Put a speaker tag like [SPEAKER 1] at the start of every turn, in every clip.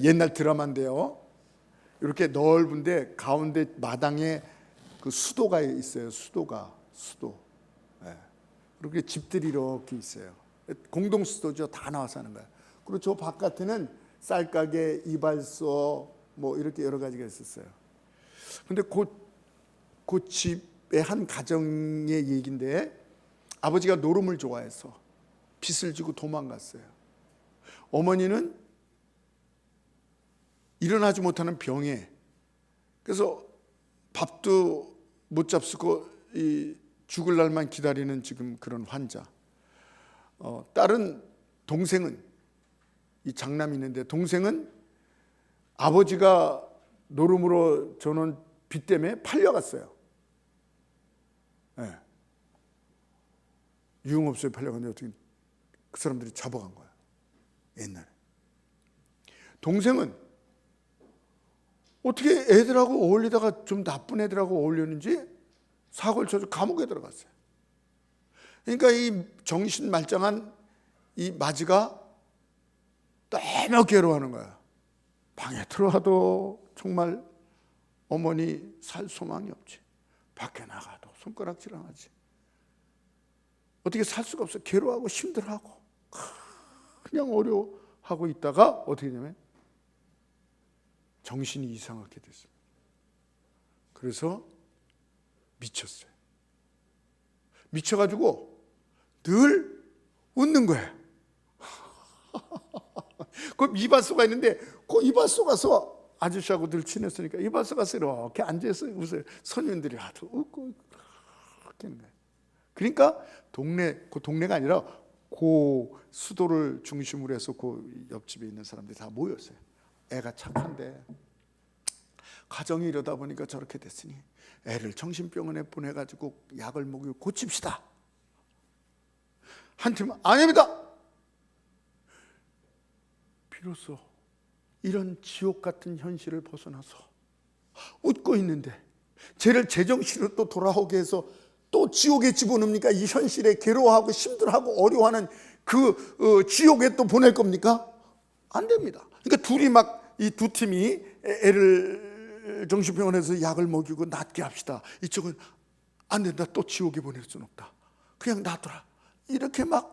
[SPEAKER 1] 옛날 드라마인데요. 이렇게 넓은데 가운데 마당에 그 수도가 있어요. 수도. 예. 이렇게 집들이 이렇게 있어요. 공동 수도죠. 다 나와서 하는 거예요. 그리고 저 바깥에는 쌀가게, 이발소 뭐 이렇게 여러 가지가 있었어요. 근데 그 집의 한 가정의 얘기인데, 아버지가 노름을 좋아해서 빚을 지고 도망갔어요. 어머니는 일어나지 못하는 병에, 그래서 밥도 못 잡수고 이 죽을 날만 기다리는 지금 그런 환자. 딸은, 동생은, 이 장남이 있는데 동생은 아버지가 노름으로 저는 빚 때문에 팔려갔어요. 네. 유흥업소에 팔려갔는데 어떻게 그 사람들이 잡아간 거야. 옛날에. 동생은 어떻게 애들하고 어울리다가 좀 나쁜 애들하고 어울렸는지 사고를 쳐서 감옥에 들어갔어요. 그러니까 이 정신 말짱한 이 마지가 너무 괴로워하는 거야. 방에 들어와도 정말 어머니 살 소망이 없지. 밖에 나가도 손가락질 안 하지. 어떻게 살 수가 없어. 괴로워하고 힘들어하고 그냥 어려워하고 있다가 어떻게 되냐면 정신이 이상하게 됐습니다. 그래서 미쳤어요. 미쳐가지고 늘 웃는 거예요. 그 이발소가 있는데 그 이발소 가서 아저씨하고 늘 친했으니까 이발소 가서 이렇게 앉아서 웃어요. 손님들이 하도 웃고 그렇게 하는 거예요. 그러니까 그 동네가 아니라 그 수도를 중심으로 해서 그 옆집에 있는 사람들이 다 모였어요. 애가 착한데 가정이 이러다 보니까 저렇게 됐으니 애를 정신병원에 보내가지고 약을 먹이고 고칩시다. 한 팀은 아닙니다. 비로소 이런 지옥 같은 현실을 벗어나서 웃고 있는데 쟤를 제정신으로 또 돌아오게 해서 또 지옥에 집어넣습니까? 이 현실에 괴로워하고 힘들어하고 어려워하는 그 지옥에 또 보낼 겁니까? 안 됩니다. 그러니까 둘이 막 이 두 팀이 애를 정신병원에서 약을 먹이고 낫게 합시다. 이쪽은 안 된다. 또 지옥에 보낼 수는 없다. 그냥 놔둬라. 이렇게 막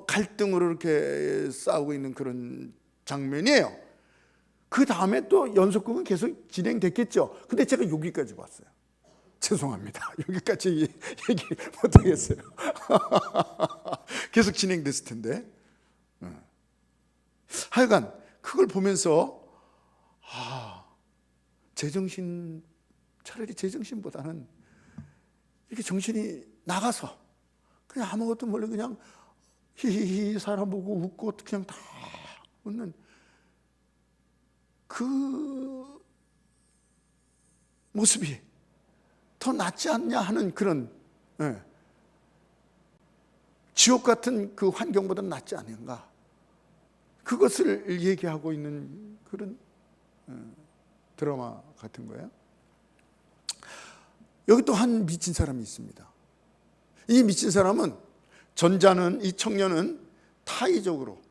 [SPEAKER 1] 갈등으로 이렇게 싸우고 있는 그런 장면이에요. 그 다음에 또 연속극은 계속 진행됐겠죠. 근데 제가 여기까지 봤어요. 죄송합니다. 여기까지 얘기 못하겠어요. 계속 진행됐을 텐데. 하여간 그걸 보면서 제정신, 차라리 제정신보다는 이렇게 정신이 나가서 그냥 아무것도 모르고 그냥 히히히 사람 보고 웃고 그냥 다 웃는 그 모습이 더 낫지 않냐 하는 그런, 지옥 같은 그 환경보다 낫지 않은가, 그것을 얘기하고 있는 그런 드라마 같은 거예요. 여기 또 한 미친 사람이 있습니다. 이 미친 사람은, 전자는, 이 청년은 타의적으로,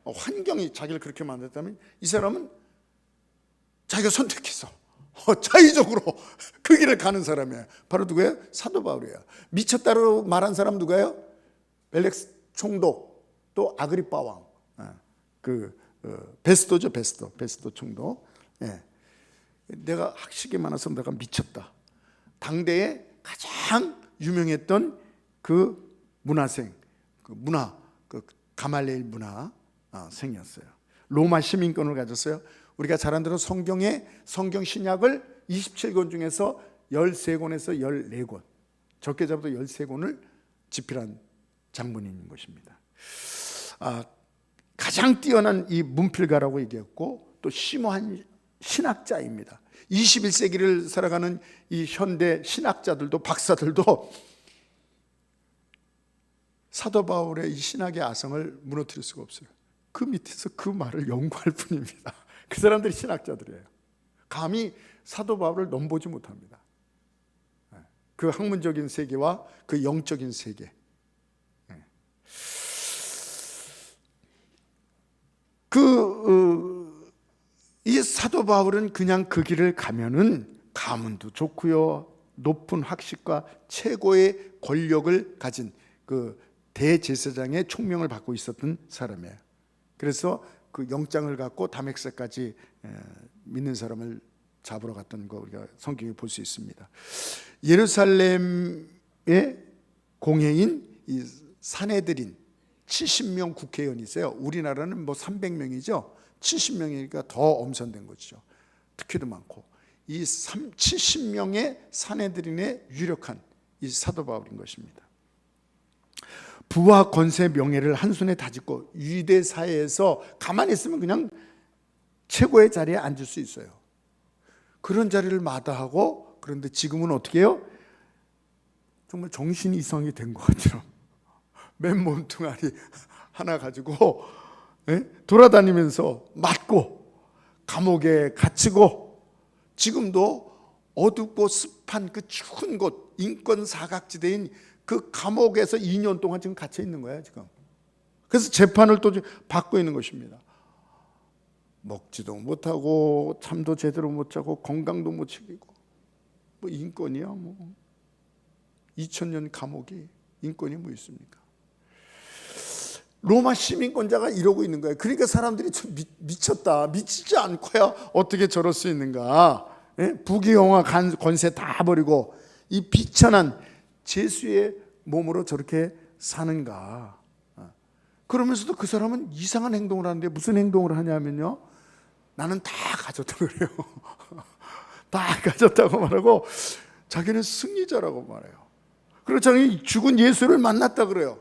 [SPEAKER 1] 환경이 자기를 그렇게 만들었다면 이 사람은 자기가 선택해서 자의적으로 그 길을 가는 사람이에요. 바로 누구예요? 사도 바울이에요. 미쳤다고 말한 사람 누가요? 벨렉스 총독, 또 아그리빠 왕, 베스도죠. 베스도 총독. 내가 학식이 많아서 내가 미쳤다. 당대에 가장 유명했던 그 문화생, 그 가말리엘 문화생이었어요. 로마 시민권을 가졌어요. 우리가 잘 아는 성경 신약을 27권 중에서 13권에서 14권, 적게 잡아도 13권을 집필한 장본인인 것입니다. 가장 뛰어난 이 문필가라고 얘기했고, 또 심오한 신학자입니다. 21세기를 살아가는 이 현대 신학자들도, 박사들도 사도 바울의 이 신학의 아성을 무너뜨릴 수가 없어요. 그 밑에서 그 말을 연구할 뿐입니다. 그 사람들이 신학자들이에요. 감히 사도 바울을 넘보지 못합니다. 그 학문적인 세계와 그 영적인 세계. 이 사도 바울은 그냥 그 길을 가면은 가문도 좋고요, 높은 학식과 최고의 권력을 가진 그 대제사장의 총명을 받고 있었던 사람이에요. 그래서 그 영장을 갖고 다메섹까지 믿는 사람을 잡으러 갔던 거 우리가 성경에 볼 수 있습니다. 예루살렘의 공회인 이 산헤드린 70명 국회의원이 있어요. 우리나라는 뭐 300명이죠. 70명이니까 더 엄선된 거죠. 특혜도 많고. 이 70명의 산헤드린의 유력한 이 사도 바울인 것입니다. 부와 권세 명예를 한 손에 다짓고 유대 사회에서 가만히 있으면 그냥 최고의 자리에 앉을 수 있어요. 그런 자리를 마다하고, 그런데 지금은 어떻게 해요? 정말 정신이 이상이 된 것 같아요. 맨 몸뚱아리 하나 가지고 돌아다니면서 맞고 감옥에 갇히고, 지금도 어둡고 습한 그 추운 곳, 인권 사각지대인 그 감옥에서 2년 동안 지금 갇혀 있는 거예요, 지금. 그래서 재판을 또 받고 있는 것입니다. 먹지도 못하고 잠도 제대로 못 자고 건강도 못 챙기고, 뭐 인권이야 뭐. 2000년 감옥이 인권이 뭐 있습니까? 로마 시민권자가 이러고 있는 거예요. 그러니까 사람들이 좀 미쳤다, 미치지 않고야 어떻게 저럴 수 있는가. 부귀영화 권세 다 버리고 이 비천한 제수의 몸으로 저렇게 사는가. 그러면서도 그 사람은 이상한 행동을 하는데, 무슨 행동을 하냐면요, 나는 다 가졌다고 그래요. 다 가졌다고 말하고 자기는 승리자라고 말해요. 그리고 자기 죽은 예수를 만났다 그래요.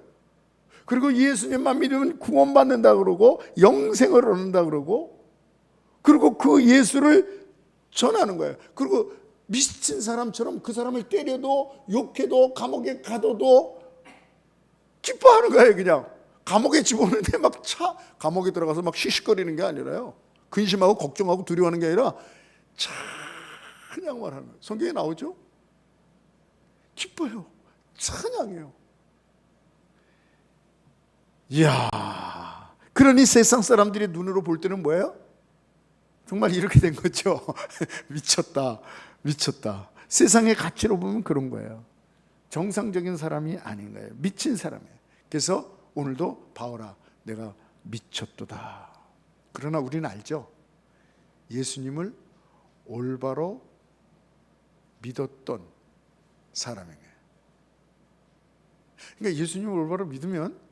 [SPEAKER 1] 그리고 예수님만 믿으면 구원받는다 그러고 영생을 얻는다 그러고, 그리고 그 예수를 전하는 거예요. 그리고 미친 사람처럼 그 사람을 때려도 욕해도 감옥에 가둬도 기뻐하는 거예요. 그냥 감옥에 집어넣는데 막 감옥에 들어가서 막 씩씩거리는 게 아니라요, 근심하고 걱정하고 두려워하는 게 아니라 찬양만 하는 거예요. 성경에 나오죠? 기뻐요. 찬양해요. 이야, 그러니 세상 사람들이 눈으로 볼 때는 뭐예요? 정말 이렇게 된 거죠. 미쳤다, 미쳤다. 세상의 가치로 보면 그런 거예요. 정상적인 사람이 아닌 거예요. 미친 사람이에요. 그래서 오늘도 바울아, 내가 미쳤도다. 그러나 우리는 알죠? 예수님을 올바로 믿었던 사람에게. 그러니까 예수님을 올바로 믿으면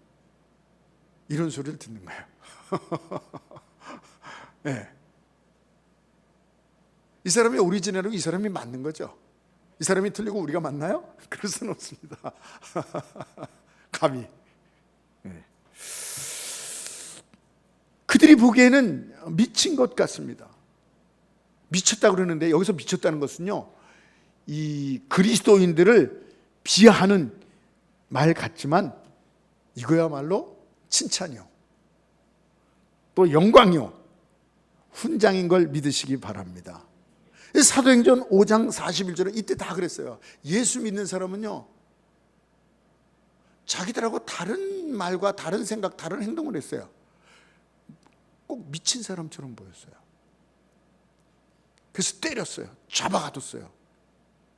[SPEAKER 1] 이런 소리를 듣는 거예요. 네. 이 사람이 오리지널이고 이 사람이 맞는 거죠. 이 사람이 틀리고 우리가 맞나요? 그럴 수는 없습니다. 감히. 네. 그들이 보기에는 미친 것 같습니다. 미쳤다 그러는데, 여기서 미쳤다는 것은요, 이 그리스도인들을 비하하는 말 같지만 이거야말로 칭찬이요, 또 영광이요, 훈장인 걸 믿으시기 바랍니다. 사도행전 5장 41절에 이때 다 그랬어요. 예수 믿는 사람은요, 자기들하고 다른 말과 다른 생각, 다른 행동을 했어요. 꼭 미친 사람처럼 보였어요. 그래서 때렸어요. 잡아가뒀어요.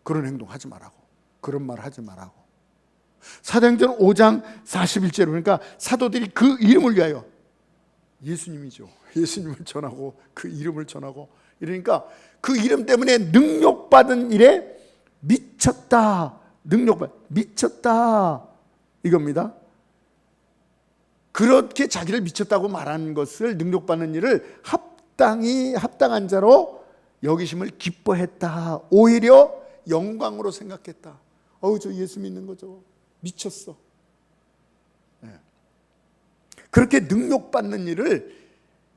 [SPEAKER 1] 그런 행동 하지 말라고, 그런 말 하지 말라고. 사도행전 5장 41절에 보니까 사도들이 그 이름을 위하여, 예수님이죠, 예수님을 전하고 그 이름을 전하고 이러니까 그 이름 때문에 능력받은 일에 미쳤다, 미쳤다 이겁니다. 그렇게 자기를 미쳤다고 말하는 것을, 능력받는 일을 합당한 자로 여기심을 기뻐했다. 오히려 영광으로 생각했다. 저 예수 믿는 거죠, 미쳤어. 네. 그렇게 능력받는 일을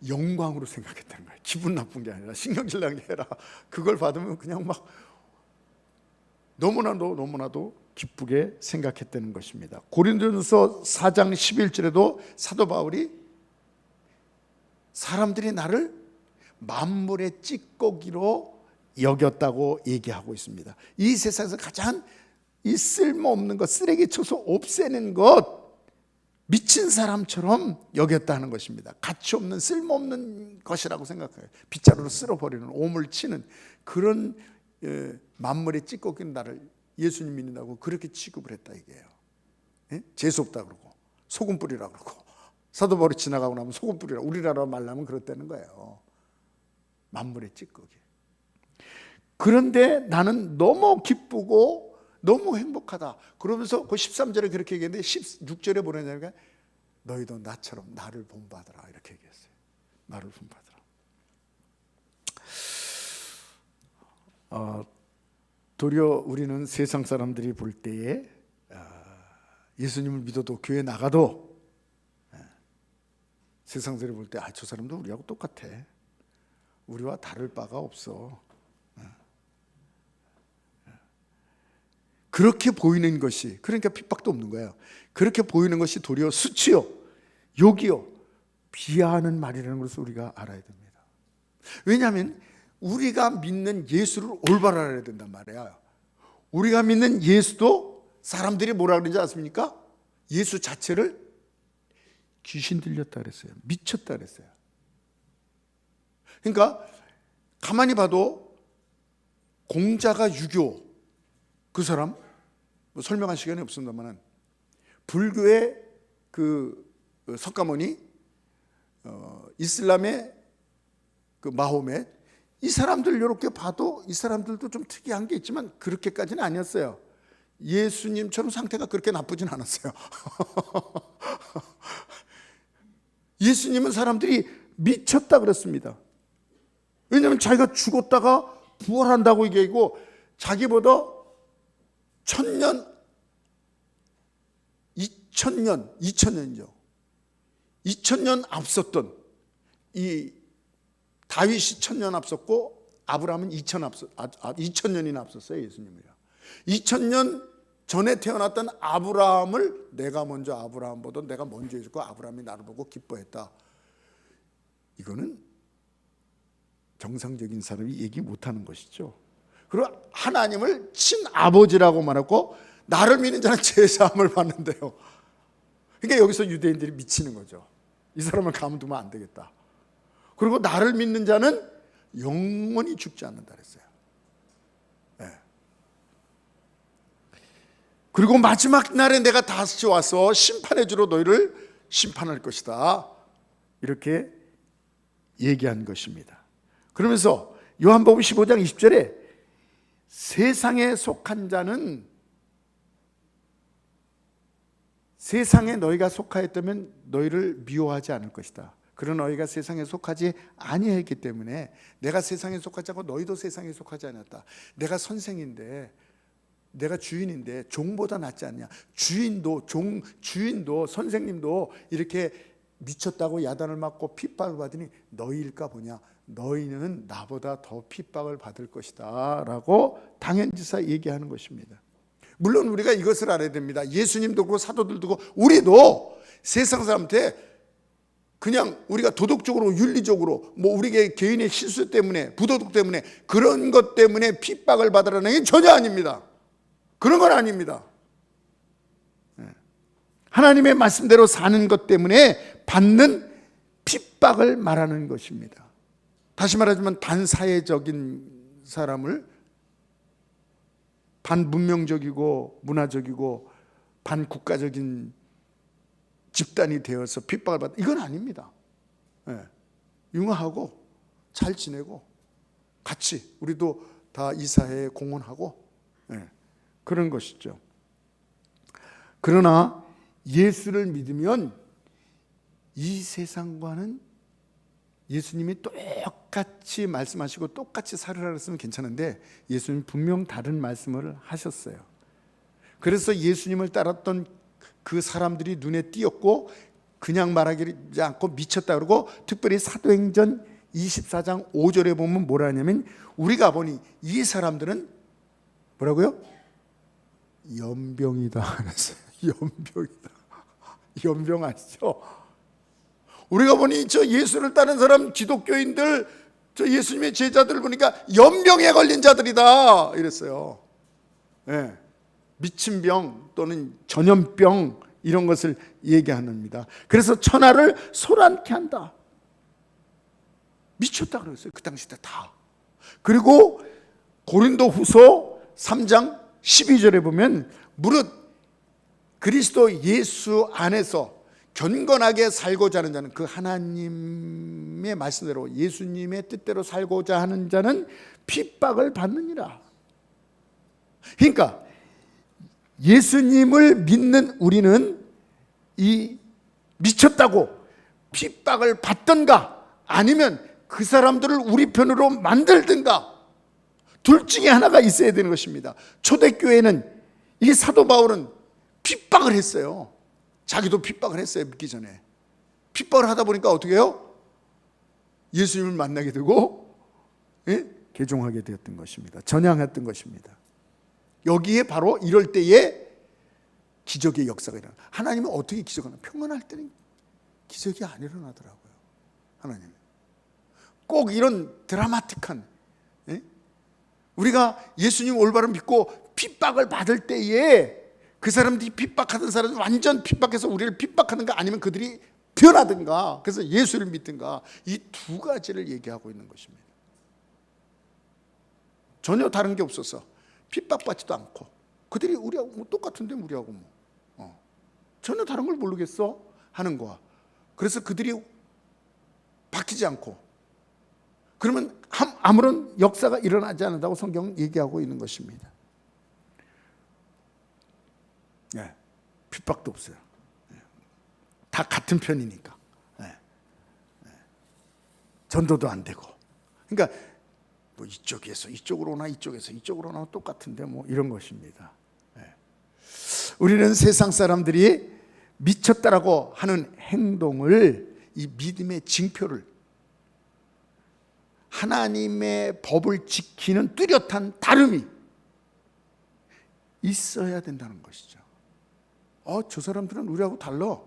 [SPEAKER 1] 영광으로 생각했다는 거예요. 기분 나쁜 게 아니라 신경질 나게 해라. 그걸 받으면 그냥 막 너무나도 기쁘게 생각했다는 것입니다. 고린도전서 4장 11절에도 사도 바울이 사람들이 나를 만물의 찌꺼기로 여겼다고 얘기하고 있습니다. 이 세상에서 가장 이 쓸모없는 것, 쓰레기 쳐서 없애는 것, 미친 사람처럼 여겼다는 것입니다. 가치 없는 쓸모없는 것이라고 생각해요. 빗자루로 쓸어버리는, 오물 치는 그런 만물의 찌꺼기는 나를 예수님 믿는다고 그렇게 취급을 했다 이게요. 예? 재수없다 그러고 소금 뿌리라 그러고, 사도 바울이 지나가고 나면 소금 뿌리라, 우리나라 말하면 그렇다는 거예요. 만물의 찌꺼기. 그런데 나는 너무 기쁘고 너무 행복하다. 그러면서 그 13절에 그렇게 얘기했는데 16절에 뭐냐면 너희도 나처럼 나를 본받으라 이렇게 얘기했어요. 나를 본받으라. 도리어 우리는 세상 사람들이 볼 때에 예수님을 믿어도 교회 나가도 세상 사람들이 볼 때 저 사람도 우리하고 똑같아. 우리와 다를 바가 없어. 그렇게 보이는 것이, 그러니까 핍박도 없는 거예요. 그렇게 보이는 것이 도리어 수치요, 욕이요, 비하하는 말이라는 것을 우리가 알아야 됩니다. 왜냐하면 우리가 믿는 예수를 올바로 알아야 된단 말이에요. 우리가 믿는 예수도 사람들이 뭐라 그러는지 아십니까? 예수 자체를 귀신 들렸다 그랬어요. 미쳤다 그랬어요. 그러니까 가만히 봐도 공자가 유교, 그 사람 뭐 설명할 시간이 없습니다만 불교의 그 석가모니, 이슬람의 그 마호멧, 이 사람들 이렇게 봐도 이 사람들도 좀 특이한 게 있지만 그렇게까지는 아니었어요. 예수님처럼 상태가 그렇게 나쁘진 않았어요. 예수님은 사람들이 미쳤다 그랬습니다. 왜냐하면 자기가 죽었다가 부활한다고 얘기하고 자기보다 1000년, 2000년이죠. 2000년 앞섰던 이 다윗이 1000년 앞섰고 아브라함은 2000년이나 앞섰어요. 예수님이요. 2000년 전에 태어났던 아브라함을 내가 먼저 아브라함보다 내가 먼저 해줬고 아브라함이 나를 보고 기뻐했다. 이거는 정상적인 사람이 얘기 못하는 것이죠. 그리고 하나님을 친아버지라고 말하고 나를 믿는 자는 제사함을 받는데요. 그러니까 여기서 유대인들이 미치는 거죠. 이 사람을 가만두면 안 되겠다. 그리고 나를 믿는 자는 영원히 죽지 않는다 그랬어요. 네. 그리고 마지막 날에 내가 다시 와서 심판해 주러 너희를 심판할 것이다. 이렇게 얘기한 것입니다. 그러면서 요한복음 15장 20절에 세상에 속한 자는, 세상에 너희가 속하였다면 너희를 미워하지 않을 것이다. 그러나 너희가 세상에 속하지 아니했기 때문에, 내가 세상에 속하지 않고 너희도 세상에 속하지 않았다. 내가 선생인데, 내가 주인인데 종보다 낫지 않냐. 주인도 선생님도 이렇게 미쳤다고 야단을 맞고 핍박을 받으니 너희일까 보냐. 너희는 나보다 더 핍박을 받을 것이다 라고 당연지사 얘기하는 것입니다. 물론 우리가 이것을 알아야 됩니다. 예수님도 그렇고 사도들도 그렇고 우리도 세상 사람한테 그냥 우리가 도덕적으로 윤리적으로 뭐 우리의 개인의 실수 때문에, 부도덕 때문에, 그런 것 때문에 핍박을 받으라는 게 전혀 아닙니다. 그런 건 아닙니다. 하나님의 말씀대로 사는 것 때문에 받는 핍박을 말하는 것입니다. 다시 말하자면 반사회적인 사람을 반문명적이고 문화적이고 반국가적인 집단이 되어서 핍박을 받는, 이건 아닙니다. 융화하고 잘 지내고 같이 우리도 다 이 사회에 공헌하고 그런 것이죠. 그러나 예수를 믿으면 이 세상과는, 예수님이 똑같이 말씀하시고 똑같이 살으라 그랬으면 괜찮은데 예수님이 분명 다른 말씀을 하셨어요. 그래서 예수님을 따랐던 그 사람들이 눈에 띄었고 그냥 말하지 않고 미쳤다 그러고, 특별히 사도행전 24장 5절에 보면 뭐라 하냐면, 우리가 보니 이 사람들은 뭐라고요? 연병이다 그랬어요. 연병이다. 연병 아시죠? 우리가 보니 저 예수를 따르는 사람, 기독교인들, 저 예수님의 제자들 보니까 연병에 걸린 자들이다 이랬어요. 미친병 또는 전염병, 이런 것을 얘기합니다. 그래서 천하를 소란케 한다. 미쳤다 그랬어요. 그 당시 때 다. 그리고 고린도후서 3장 12절에 보면 무릇 그리스도 예수 안에서 견건하게 살고자 하는 자는, 그 하나님의 말씀대로 예수님의 뜻대로 살고자 하는 자는 핍박을 받느니라. 그러니까 예수님을 믿는 우리는 이 미쳤다고 핍박을 받든가 아니면 그 사람들을 우리 편으로 만들든가, 둘 중에 하나가 있어야 되는 것입니다. 초대교회는, 이 사도 바울은 핍박을 했어요. 자기도 핍박을 했어요. 믿기 전에 핍박을 하다 보니까 어떻게 해요? 예수님을 만나게 되고 개종하게 되었던 것입니다. 전향했던 것입니다. 여기에 바로 이럴 때에 기적의 역사가 일어나. 하나님은 어떻게 기적을 하나? 평안할 때는 기적이 안 일어나더라고요. 하나님은 꼭 이런 드라마틱한, 우리가 예수님 올바로 믿고 핍박을 받을 때에 그 사람들이 핍박하던 사람은 완전 핍박해서 우리를 핍박하는가, 아니면 그들이 변하든가, 그래서 예수를 믿든가, 이 두 가지를 얘기하고 있는 것입니다. 전혀 다른 게 없어서 핍박받지도 않고, 그들이 우리하고 뭐 똑같은데 우리하고 전혀 다른 걸 모르겠어 하는 거야. 그래서 그들이 바뀌지 않고, 그러면 아무런 역사가 일어나지 않는다고 성경은 얘기하고 있는 것입니다. 핍박도 없어요. 다 같은 편이니까. 전도도 안 되고. 그러니까 뭐 이쪽에서 이쪽으로 오나 이쪽에서 이쪽으로 오나 똑같은데 뭐 이런 것입니다. 우리는 세상 사람들이 미쳤다라고 하는 행동을, 이 믿음의 징표를, 하나님의 법을 지키는 뚜렷한 다름이 있어야 된다는 것이죠. 저 사람들은 우리하고 달라.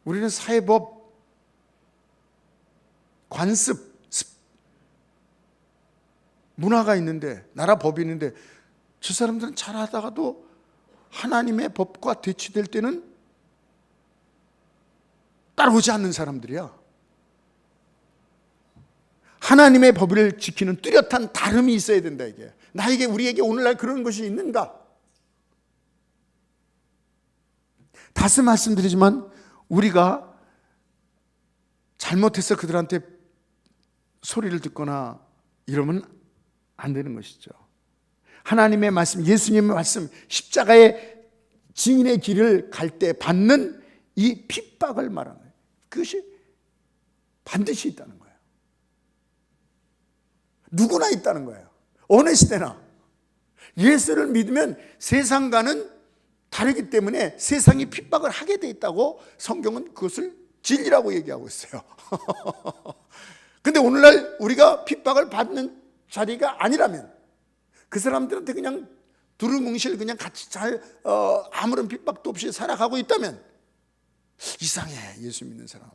[SPEAKER 1] 우리는 사회법, 관습, 문화가 있는데, 나라 법이 있는데, 저 사람들은 잘하다가도 하나님의 법과 대치될 때는 따라오지 않는 사람들이야. 하나님의 법을 지키는 뚜렷한 다름이 있어야 된다. 이게 나에게, 우리에게 오늘날 그런 것이 있는가? 다시 말씀드리지만 우리가 잘못해서 그들한테 소리를 듣거나 이러면 안 되는 것이죠. 하나님의 말씀, 예수님의 말씀, 십자가의 증인의 길을 갈 때 받는 이 핍박을 말하는 거예요. 그것이 반드시 있다는 거예요. 누구나 있다는 거예요. 어느 시대나. 예수를 믿으면 세상과는 다르기 때문에 세상이 핍박을 하게 돼 있다고 성경은 그것을 진리라고 얘기하고 있어요. 근데 오늘날 우리가 핍박을 받는 자리가 아니라면, 그 사람들한테 그냥 두루뭉실 그냥 같이 잘 아무런 핍박도 없이 살아가고 있다면 이상해. 예수 믿는 사람은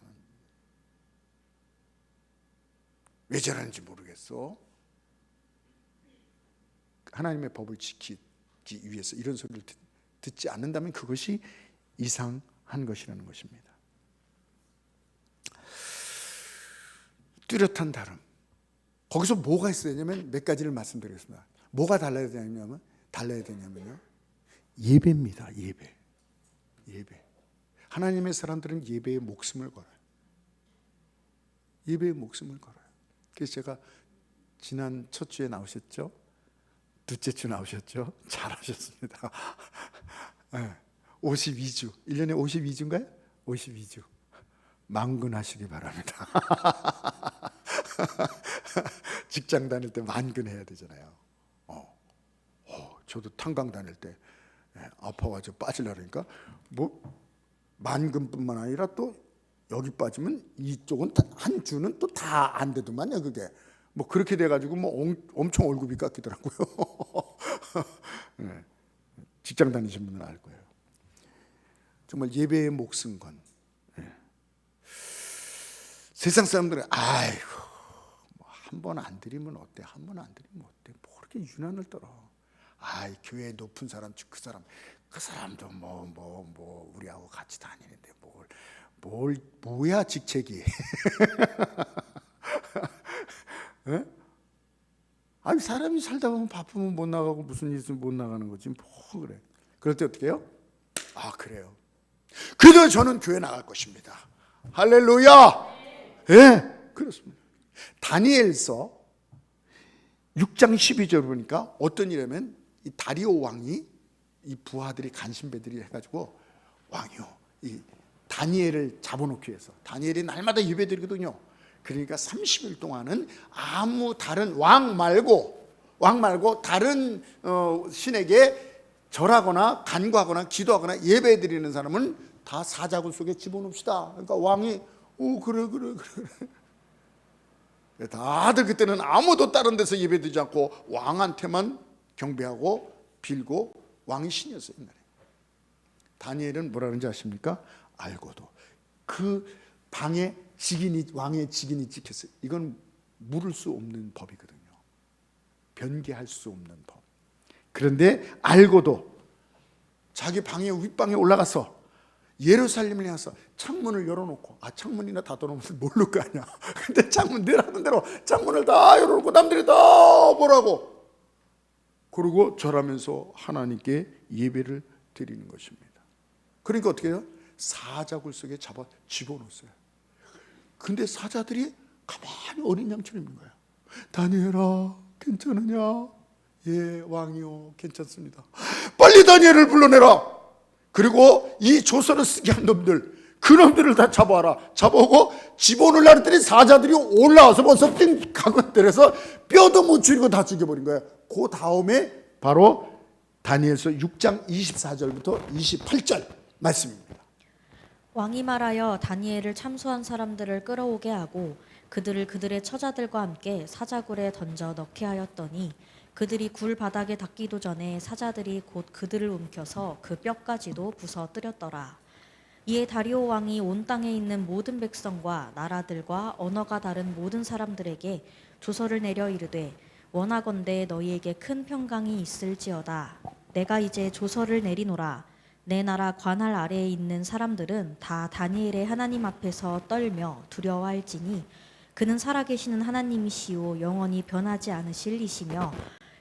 [SPEAKER 1] 왜 저러는지 모르겠어. 하나님의 법을 지키기 위해서 이런 소리를 듣지 않는다면 그것이 이상한 것이라는 것입니다. 뚜렷한 다름. 거기서 뭐가 있어야 되냐면 몇 가지를 말씀드리겠습니다. 뭐가 달라야 되냐면요. 예배입니다. 예배. 하나님의 사람들은 예배에 목숨을 걸어요. 예배에 목숨을 걸어요. 그래서 제가 지난 첫 주에 나오셨죠? 둘째 주 나오셨죠? 잘하셨습니다. 52주, 1년에 52주인가요? 52주. 만근하시기 바랍니다. 직장 다닐 때 만근해야 되잖아요. 저도 탄광 다닐 때 아파가지고 빠지려고 그러니까 뭐 만근뿐만 아니라 또 여기 빠지면 이쪽은 한 주는 또 다 안 되더만요. 그게 뭐 그렇게 돼가지고 뭐 엄청 월급이 깎이더라고요. 직장 다니신 분은 알 거예요. 정말 예배의 목숨 건. 세상 사람들은 아이고 뭐 한 번 안 드리면 어때? 한 번 안 드리면 어때? 뭐 그렇게 유난을 떨어. 교회 높은 사람, 그 사람 그 사람도 우리하고 같이 다니는데 뭐야 직책이. 예? 아니 사람이 살다 보면 바쁘면 못 나가고 무슨 일 있으면 못 나가는 거지 뭐 그래. 그럴 때 어떻게 해요? 아 그래요. 그래도 저는 교회 나갈 것입니다. 할렐루야. 예, 그렇습니다. 다니엘서 6장 12절 보니까 어떤 일이냐면 이 다리오 왕이 이 부하들이 간신배들이 해가지고 왕이요 이 다니엘을 잡아놓기 위해서 다니엘이 날마다 예배드리거든요. 그러니까 30일 동안은 아무 다른 왕 말고 다른 신에게 절하거나 간구하거나 기도하거나 예배드리는 사람은 다 사자굴 속에 집어넣읍시다. 그러니까 왕이 그래. 다들 그때는 아무도 다른 데서 예배드리지 않고 왕한테만 경배하고 빌고 왕이 신이었어요. 옛날에. 다니엘은 뭐라는지 아십니까? 알고도 그 방에 왕의 직인이 찍혔어요. 이건 물을 수 없는 법이거든요. 변개할 수 없는 법. 그런데 알고도 자기 방에 윗방에 올라가서 예루살렘을 향해서 창문을 열어놓고 창문이나 닫아놓으면 모를 거 아니야. 근데 창문 늘 하던 대로 창문을 다 열어놓고 남들이 다 보라고 그러고 절하면서 하나님께 예배를 드리는 것입니다. 그러니까 어떻게 해요? 사자굴 속에 집어넣었어요. 근데 사자들이 가만히 어린 양처럼 있는 거예요. 다니엘아 괜찮으냐? 예 왕이요 괜찮습니다. 빨리 다니엘을 불러내라. 그리고 이 조서를 쓰게 한 놈들 그놈들을 다 잡아오고 집어넣으려고 했더니 사자들이 올라와서 벌써 띵하고 때려서 뼈도 못 추리고 다 죽여버린 거예요. 그 다음에 바로 다니엘서 6장 24절부터 28절 말씀입니다.
[SPEAKER 2] 왕이 말하여 다니엘을 참소한 사람들을 끌어오게 하고 그들을 그들의 처자들과 함께 사자굴에 던져 넣게 하였더니 그들이 굴 바닥에 닿기도 전에 사자들이 곧 그들을 움켜서 그 뼈까지도 부서뜨렸더라. 이에 다리오 왕이 온 땅에 있는 모든 백성과 나라들과 언어가 다른 모든 사람들에게 조서를 내려 이르되 원하건대 너희에게 큰 평강이 있을지어다. 내가 이제 조서를 내리노라. 내 나라 관할 아래에 있는 사람들은 다 다니엘의 하나님 앞에서 떨며 두려워할지니 그는 살아계시는 하나님이시오 영원히 변하지 않으실 이시며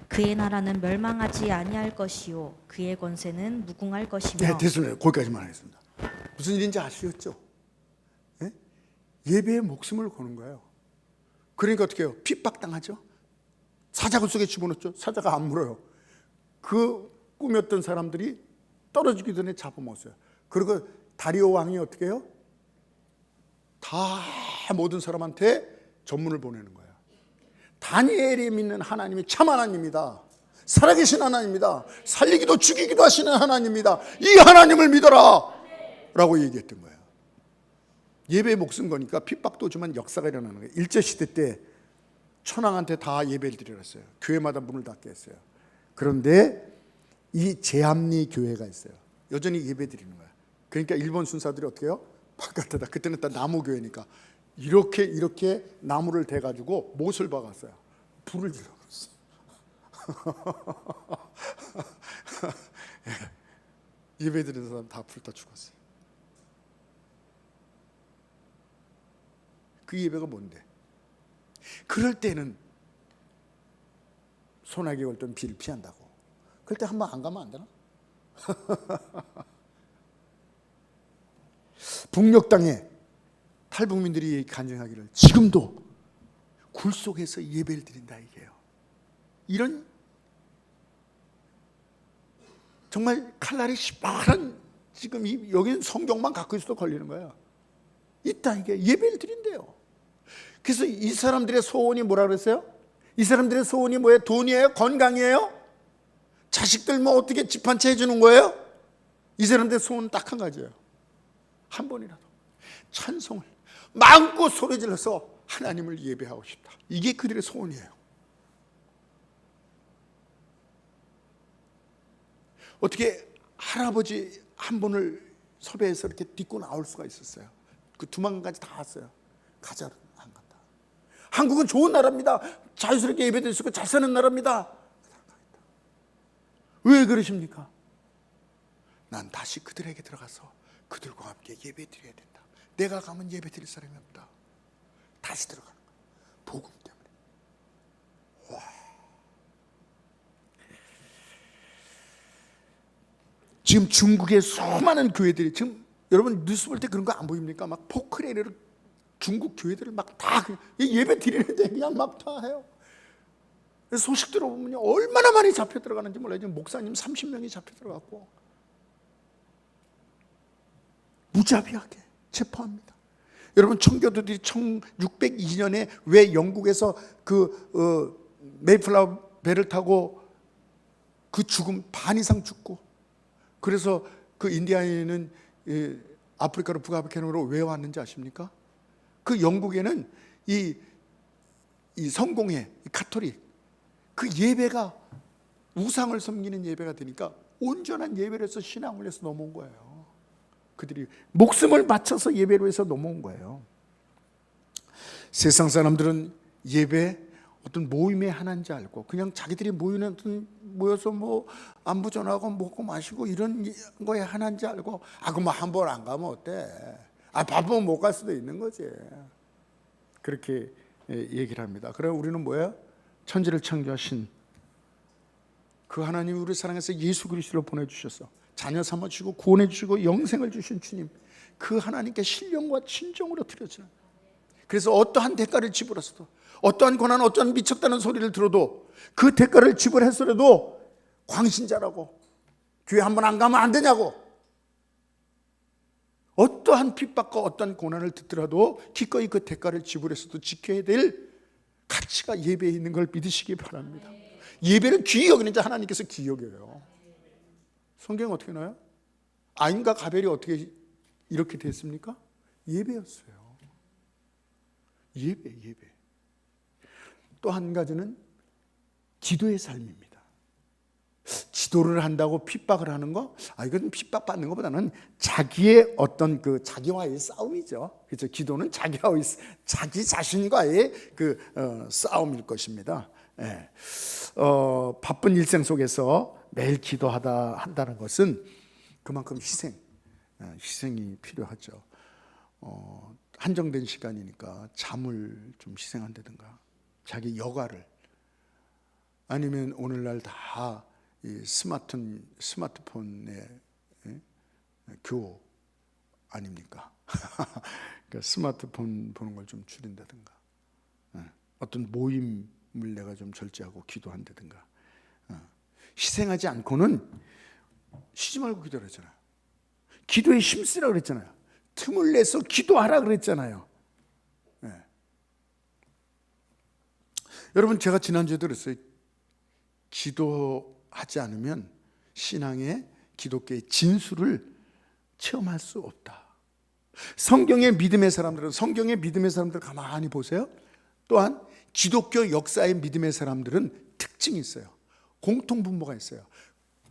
[SPEAKER 2] 그의 나라는 멸망하지 아니할 것이요 그의 권세는 무궁할 것이며.
[SPEAKER 1] 네, 됐습니다. 거기까지만 하겠습니다. 무슨 일인지 아시겠죠? 예? 예배에 목숨을 거는 거예요. 그러니까 어떻게 해요? 핍박당하죠. 사자굴 속에 집어넣죠. 사자가 안 물어요. 그 꾸몄던 사람들이 떨어지기 전에 잡아먹었어요. 그리고 다리오 왕이 어떻게 해요? 다 모든 사람한테 전문을 보내는 거예요. 다니엘이 믿는 하나님이 참 하나님이다. 살아계신 하나님이다. 살리기도 죽이기도 하시는 하나님이다. 이 하나님을 믿어라 라고 얘기했던 거예요. 예배에 목숨 거니까 핍박도 오지만 역사가 일어나는 거예요. 일제시대 때 천황한테 다 예배를 드렸어요. 교회마다 문을 닫게 했어요. 그런데 이 제암리 교회가 있어요. 여전히 예배 드리는 거예요. 그러니까 일본 순사들이 어떻게 해요? 바깥에다 그때는 다 나무 교회니까 이렇게 나무를 대가지고 못을 박았어요. 불을 질러버렸어. 예배 드리는 사람 다 불타 죽었어요. 그 예배가 뭔데? 그럴 때는 소나기 올 땐 비를 피한다고. 그럴 때 한번 안 가면 안 되나? 북녘 땅에 탈북민들이 간증하기를 지금도 굴 속에서 예배를 드린다 이게요. 이런 정말 칼날이 시뻘한 지금 여기는 성경만 갖고 있어도 걸리는 거예요. 있다 이게 예배를 드린대요. 그래서 이 사람들의 소원이 뭐라 그랬어요? 이 사람들의 소원이 뭐예요? 돈이에요? 건강이에요? 자식들 뭐 어떻게 집 한 채 해주는 거예요? 이 사람들의 소원은 딱 한 가지예요. 한 번이라도 찬송을 마음껏 소리 질러서 하나님을 예배하고 싶다. 이게 그들의 소원이에요. 어떻게 할아버지 한 분을 섭외해서 이렇게 딛고 나올 수가 있었어요. 그 두만강까지 다 왔어요. 가자로 안 간다. 한국은 좋은 나라입니다. 자유스럽게 예배드릴 수 있고 잘 사는 나라입니다. 왜 그러십니까? 난 다시 그들에게 들어가서 그들과 함께 예배 드려야 된다. 내가 가면 예배 드릴 사람이 없다. 다시 들어가는 거야. 복음 때문에. 와. 지금 중국의 수많은 교회들이, 지금 여러분 뉴스 볼 때 그런 거 안 보입니까? 막 포크레인으로 중국 교회들을 막 다 예배 드리는데 그냥 막 다 해요. 소식 들어보면 얼마나 많이 잡혀 들어가는지 몰라요. 지금 목사님 30명이 잡혀 들어갔고 무자비하게 체포합니다. 여러분, 청교도들이 1602년에 왜 영국에서 메이플라워 배를 타고 그 죽음 반 이상 죽고, 그래서 그 인디아인은 아프리카로 북아프리카로 왜 왔는지 아십니까? 그 영국에는 이 성공회, 이 가톨릭, 그 예배가 우상을 섬기는 예배가 되니까 온전한 예배를 해서 신앙을 해서 넘어온 거예요. 그들이 목숨을 바쳐서 예배로 해서 넘어온 거예요. 세상 사람들은 예배 어떤 모임의 하나인 줄 알고 그냥 자기들이 모여서 뭐 안부 전하고 먹고 마시고 이런 거에 하나인 줄 알고, 그럼 한 번 안 가면 어때? 바쁘면 못 갈 수도 있는 거지. 그렇게 얘기를 합니다. 그럼 우리는 뭐예요? 천지를 창조하신 그 하나님이 우리 사랑해서 예수 그리스도를 보내주셔서 자녀 삼아주시고 구원해 주시고 영생을 주신 주님, 그 하나님께 신령과 진정으로 드려지는, 그래서 어떠한 대가를 지불해서도, 어떠한 고난, 어떠한 미쳤다는 소리를 들어도 그 대가를 지불했어도 광신자라고, 교회 한 번 안 가면 안 되냐고, 어떠한 핍박과 어떠한 고난을 듣더라도 기꺼이 그 대가를 지불해서도 지켜야 될 가치가 예배에 있는 걸 믿으시기 바랍니다. 예배를 귀히 여기는 자 하나님께서 귀히 여겨요. 성경은 어떻게 나와요? 아인과 가벨이 어떻게 이렇게 됐습니까? 예배였어요. 예배. 또 한 가지는 기도의 삶입니다. 기도를 한다고 핍박을 하는 거, 이건 핍박받는 것보다는 자기의 어떤 자기와의 싸움이죠. 그렇죠? 기도는 자기 자신과의 싸움일 것입니다. 예. 바쁜 일생 속에서 매일 한다는 것은 그만큼 희생이 필요하죠. 한정된 시간이니까 잠을 좀 희생한다든가, 자기 여가를, 아니면 오늘날 다 이 스마트폰의 교 아닙니까? 그러니까 스마트폰 보는 걸 좀 줄인다든가, 어떤 모임을 내가 좀 절제하고 기도한다든가, 희생하지 않고는 쉬지 말고 기도를 했잖아요. 기도에 힘쓰라 그랬잖아요. 틈을 내서 기도하라 그랬잖아요. 여러분, 제가 지난주에 들었어요. 기도하지 않으면 신앙의, 기독교의 진수를 체험할 수 없다. 성경의 믿음의 사람들 가만히 보세요. 또한 기독교 역사의 믿음의 사람들은 특징이 있어요. 공통분모가 있어요.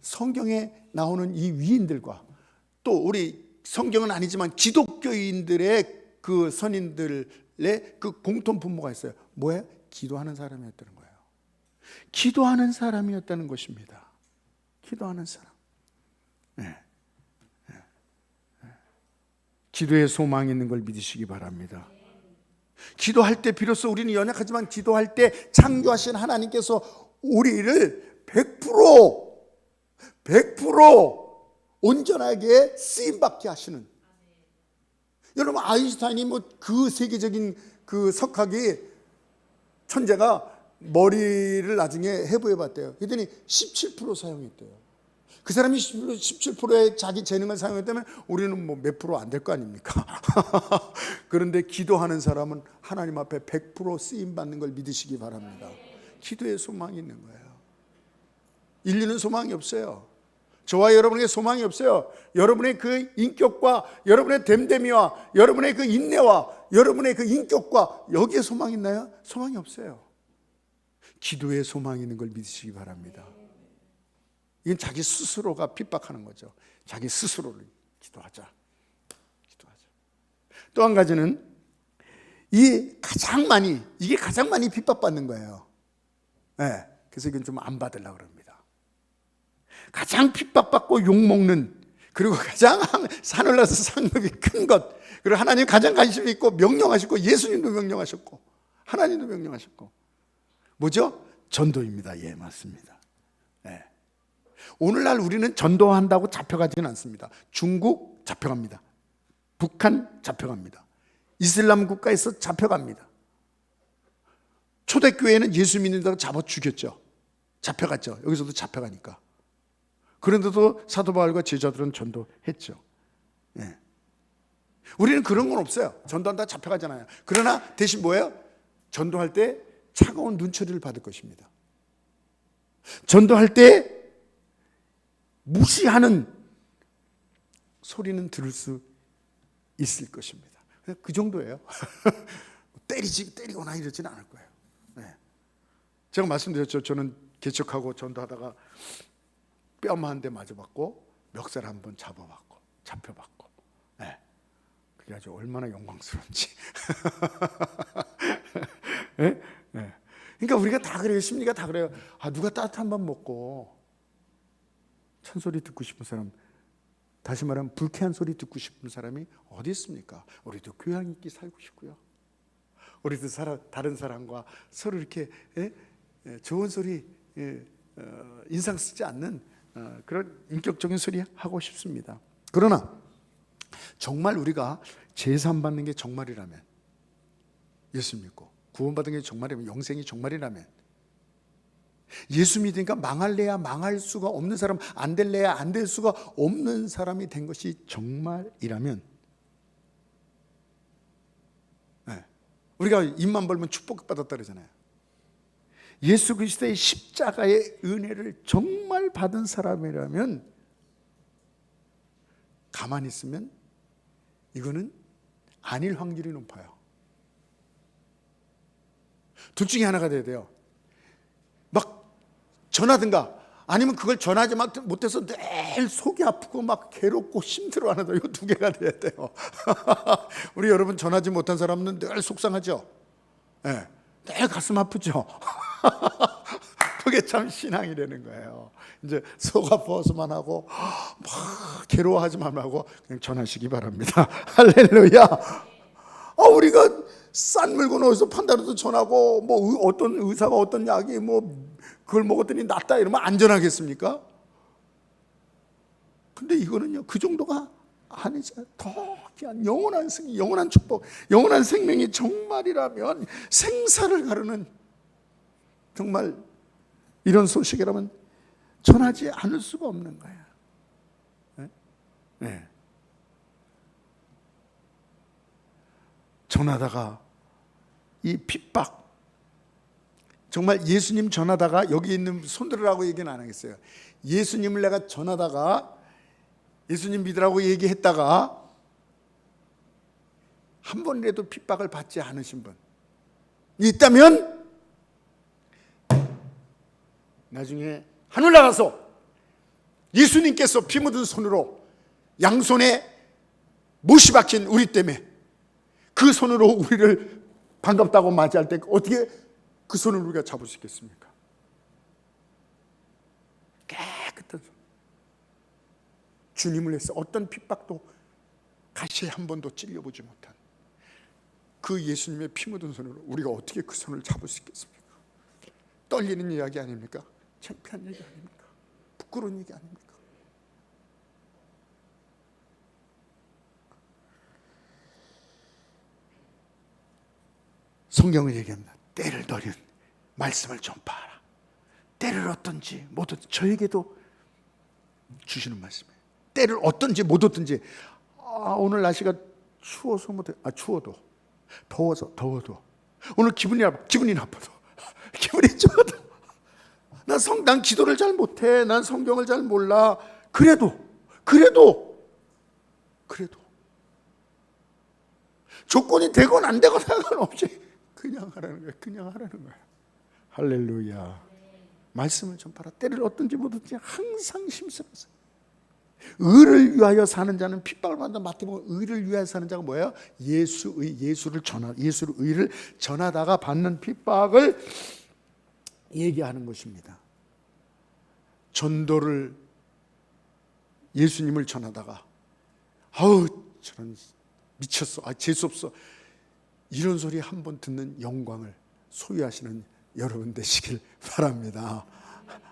[SPEAKER 1] 성경에 나오는 이 위인들과 또 우리 성경은 아니지만 기독교인들의 그 선인들의 그 공통분모가 있어요. 뭐예요? 기도하는 사람이었다는 거예요. 기도하는 사람이었다는 것입니다. 기도하는 사람. 기도에 소망이 있는 걸 믿으시기 바랍니다. 기도할 때 비로소 우리는 연약하지만 기도할 때 창조하신 하나님께서 우리를 100% 온전하게 쓰임받게 하시는. 여러분, 아인슈타인이 그 세계적인 그 석학이 천재가 머리를 나중에 해부해 봤대요. 그랬더니 17% 사용했대요. 그 사람이 17%의 자기 재능을 사용했다면 우리는 몇 프로 안 될 거 아닙니까? 그런데 기도하는 사람은 하나님 앞에 100% 쓰임받는 걸 믿으시기 바랍니다. 기도에 소망이 있는 거예요. 인류는 소망이 없어요. 저와 여러분에게 소망이 없어요. 여러분의 그 인격과 여러분의 됨됨이와 여러분의 그 인내와 여러분의 그 인격과 여기에 소망이 있나요? 소망이 없어요. 기도에 소망이 있는 걸 믿으시기 바랍니다. 이건 자기 스스로가 핍박하는 거죠. 자기 스스로를 기도하자. 또 한 가지는 이게 가장 많이 핍박받는 거예요. 그래서 이건 좀 안 받으려고 합니다. 가장 핍박받고 욕먹는, 그리고 가장 하늘나라에서 상급이 큰 것, 그리고 하나님 가장 관심 있고 명령하셨고, 예수님도 명령하셨고, 하나님도 명령하셨고, 뭐죠? 전도입니다. 예, 맞습니다. 예. 오늘날 우리는 전도한다고 잡혀가지는 않습니다. 중국 잡혀갑니다. 북한 잡혀갑니다. 이슬람 국가에서 잡혀갑니다. 초대교회는 예수 믿는다고 잡아 죽였죠. 잡혀갔죠. 여기서도 잡혀가니까. 그런데도 사도 바울과 제자들은 전도했죠. 예. 우리는 그런 건 없어요. 전도한다 잡혀가잖아요. 그러나 대신 뭐예요? 전도할 때 차가운 눈초리를 받을 것입니다. 전도할 때 무시하는 소리는 들을 수 있을 것입니다. 그 정도예요. 때리거나 이러지는 않을 거예요. 네. 제가 말씀드렸죠. 저는 개척하고 전도하다가 뺨 한 대 맞아봤고 멱살 한 번 잡혀봤고. 네. 그게 아주 얼마나 영광스러운지. 네? 네. 그러니까 우리가 다 그래요. 심리가 다 그래요. 누가 따뜻한 밥 먹고 찬소리 듣고 싶은 사람, 다시 말하면 불쾌한 소리 듣고 싶은 사람이 어디 있습니까? 우리도 교양 있게 살고 싶고요. 우리도 다른 사람과 서로 이렇게 좋은 소리, 인상 쓰지 않는 그런 인격적인 소리 하고 싶습니다. 그러나 정말 우리가 제산 받는 게 정말이라면, 예수 믿고 구원받은 게 정말이라면, 영생이 정말이라면, 예수 믿으니까 망할래야 망할 수가 없는 사람, 안 될래야 안 될 수가 없는 사람이 된 것이 정말이라면, 우리가 입만 벌면 축복받았다 그러잖아요. 예수 그리스도의 십자가의 은혜를 정말 받은 사람이라면 가만히 있으면 이거는 아닐 확률이 높아요. 둘 중에 하나가 돼야 돼요. 막 전하든가, 아니면 그걸 전하지 못해서 늘 속이 아프고 막 괴롭고 힘들어하는, 이거 두 개가 돼야 돼요. 우리 여러분 전하지 못한 사람은 늘 속상하죠. 네, 늘 가슴 아프죠. 그게 참 신앙이라는 거예요. 이제 속 아파서만 하고 막 괴로워하지 말고 그냥 전하시기 바랍니다. 할렐루야. 우리가 싼 물건 어디서 판다고도 전하고, 뭐 어떤 의사가 어떤 약이 뭐 그걸 먹었더니 낫다 이러면 안전하겠습니까? 근데 이거는요, 그 정도가 아니죠. 더 귀한 영원한 승리, 영원한 축복, 영원한 생명이 정말이라면, 생사를 가르는 정말 이런 소식이라면 전하지 않을 수가 없는 거예요. 네? 네. 전하다가 이 핍박, 정말 예수님 전하다가, 여기 있는 손들으라고 얘기는 안 하겠어요. 예수님을 내가 전하다가, 예수님 믿으라고 얘기했다가 한 번이라도 핍박을 받지 않으신 분 있다면 나중에 하늘 나가서 예수님께서 피 묻은 손으로 양손에 못이 박힌 우리 때문에 그 손으로 우리를 반갑다고 맞이할 때 어떻게 그 손을 우리가 잡을 수 있겠습니까? 깨끗한 손, 주님을 위해서 어떤 핍박도 가시에 한 번도 찔려보지 못한 그 예수님의 피 묻은 손으로 우리가 어떻게 그 손을 잡을 수 있겠습니까? 떨리는 이야기 아닙니까? 창피한 얘기 아닙니까? 부끄러운 얘기 아닙니까? 성경을 얘기합니다. 때를 노린 말씀을 전파하라. 때를 어떤지 못 얻든지, 저에게도 주시는 말씀이에요. 때를 어떤지 못 얻든지. 오늘 날씨가 추워서 못해. 추워도, 더워도, 오늘 기분이 나빠도, 기분이 좋아도, 난 기도를 잘 못해, 난 성경을 잘 몰라. 그래도 조건이 되건 안 되건 상관없이 그냥 하라는 거예요. 그냥 하라는 거예요. 할렐루야. 말씀을 전파라. 때를 어떤지 못든지 항상 힘쓰면서. 의를 위하여 사는 자는 핍박을 받는다. 마태복음, 의를 위하여 사는 자가 뭐예요? 예수를 의를 전하다가 받는 핍박을 얘기하는 것입니다. 전도를 예수님을 전하다가 아우 저런 미쳤어, 재수없어, 이런 소리 한 번 듣는 영광을 소유하시는 여러분 되시길 바랍니다.